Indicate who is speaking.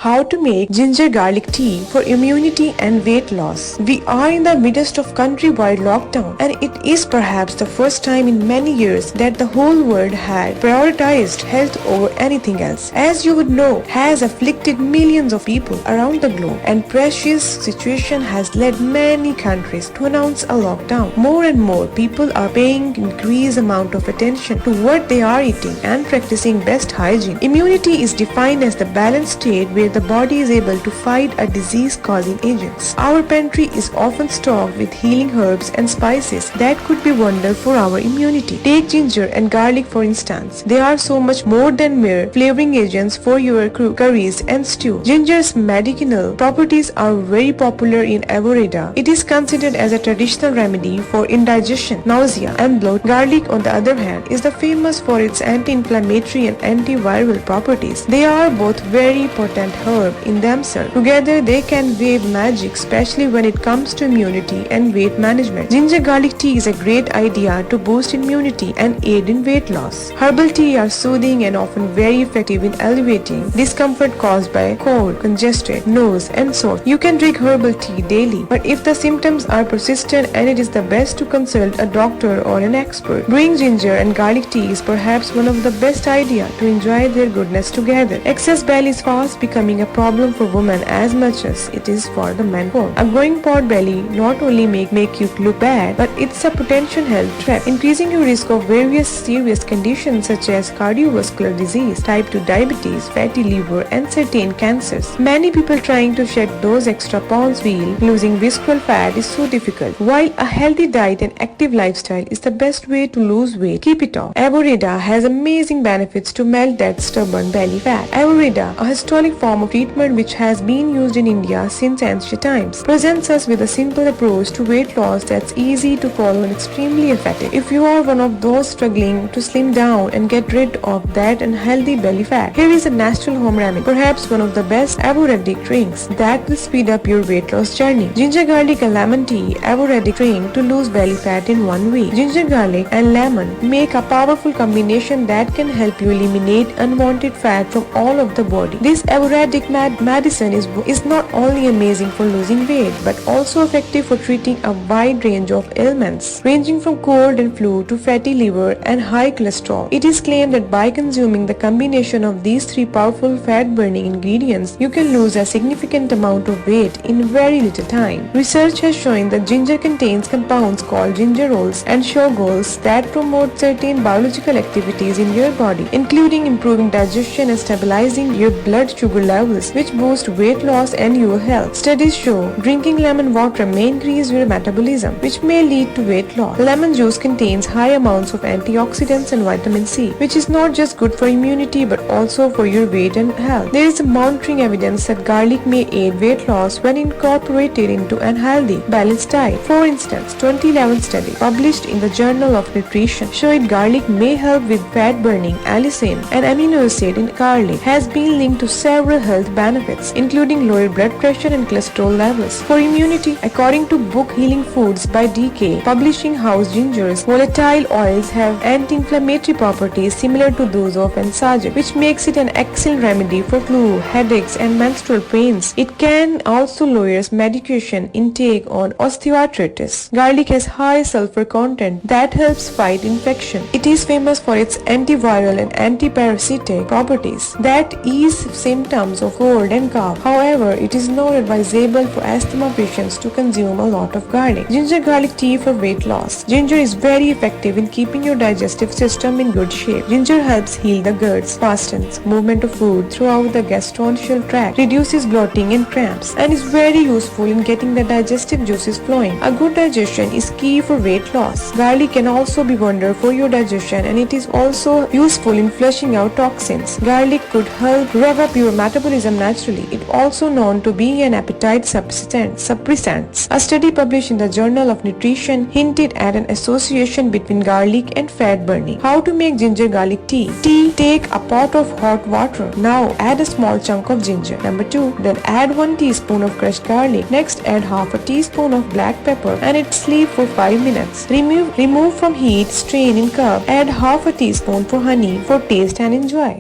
Speaker 1: How to make ginger garlic tea for immunity and weight loss. We are in the midst of countrywide lockdown, and it is perhaps the first time in many years that the whole world had prioritized health over anything else. As you would know, has afflicted millions of people around the globe, and precious situation has led many countries to announce a lockdown. More and more people are paying increased amount of attention to what they are eating and practicing best hygiene. Immunity is defined as the balanced state where the body is able to fight a disease-causing agents. Our pantry is often stocked with healing herbs and spices that could be wonderful for our immunity. Take ginger and garlic for instance. They are so much more than mere flavoring agents for your curries and stew. Ginger's medicinal properties are very popular in Ayurveda. It is considered as a traditional remedy for indigestion, nausea, and bloat. Garlic, on the other hand, is the famous for its anti-inflammatory and antiviral properties. They are both very potent herb in themselves. Together they can wave magic, especially when it comes to immunity and weight management. Ginger garlic tea is a great idea to boost immunity and aid in weight loss. Herbal tea are soothing and often very effective in alleviating discomfort caused by cold, congested nose and sore. You can drink herbal tea daily, but if the symptoms are persistent, and it is the best to consult a doctor or an expert. Brewing ginger and garlic tea is perhaps one of the best ideas to enjoy their goodness together. Excess belly is fast becoming a problem for women as much as it is for the men. A growing pot belly not only make you look bad, but it's a potential health threat, increasing your risk of various serious conditions such as cardiovascular disease, type 2 diabetes, fatty liver, and certain cancers. Many people trying to shed those extra pounds feel losing visceral fat is so difficult. While a healthy diet and active lifestyle is the best way to lose weight, keep it off. Ayurveda has amazing benefits to melt that stubborn belly fat. Ayurveda, a historic form of treatment which has been used in India since ancient times, presents us with a simple approach to weight loss that's easy to follow and extremely effective. If you are one of those struggling to slim down and get rid of that unhealthy belly fat, here is a natural home remedy, perhaps one of the best Ayurvedic drinks that will speed up your weight loss journey. Ginger garlic and lemon tea, Ayurvedic drink to lose belly fat in 1 week. Ginger garlic and lemon make a powerful combination that can help you eliminate unwanted fat from all of the body. This Ayurvedic medicine is not only amazing for losing weight, but also effective for treating a wide range of ailments, ranging from cold and flu to fatty liver and high cholesterol. It is claimed that by consuming the combination of these three powerful fat-burning ingredients, you can lose a significant amount of weight in very little time. Research has shown that ginger contains compounds called gingerols and shogols that promote certain biological activities in your body, including improving digestion and stabilizing your blood sugar levels, which boost weight loss and your health. Studies show drinking lemon water may increase your metabolism, which may lead to weight loss. Lemon juice contains high amounts of antioxidants and vitamin C, which is not just good for immunity but also for your weight and health. There is mounting evidence that garlic may aid weight loss when incorporated into an healthy, balanced diet. For instance, 2011 study published in the Journal of Nutrition showed garlic may help with fat burning. Allicin, an amino acid in garlic, has been linked to several health benefits, including lower blood pressure and cholesterol levels. For immunity, according to book Healing Foods by DK Publishing House, ginger's volatile oils have anti-inflammatory properties similar to those of Ansajak, which makes it an excellent remedy for flu, headaches, and menstrual pains. It can also lower medication intake on osteoarthritis. Garlic has high sulfur content that helps fight infection. It is famous for its antiviral and antiparasitic properties that ease symptoms of cold and cough. However, it is not advisable for asthma patients to consume a lot of garlic. Ginger garlic tea for weight loss. Ginger is very effective in keeping your digestive system in good shape. Ginger helps heal the GERDs, fastens movement of food throughout the gastrointestinal tract, reduces bloating and cramps, and is very useful in getting the digestive juices flowing. A good digestion is key for weight loss. Garlic can also be wonderful for your digestion, and it is also useful in flushing out toxins. Garlic could help rev up your metabolism naturally. It also known to be an appetite suppressant. A study published in the Journal of Nutrition hinted at an association between garlic and fat burning. How to make ginger garlic tea? Take a pot of hot water. Now add a small chunk of ginger. Number 2. Then add 1 teaspoon of crushed garlic. Next add half a teaspoon of black pepper and it sleep for 5 minutes. Remove from heat, strain in cup. Add half a teaspoon for honey for taste and enjoy.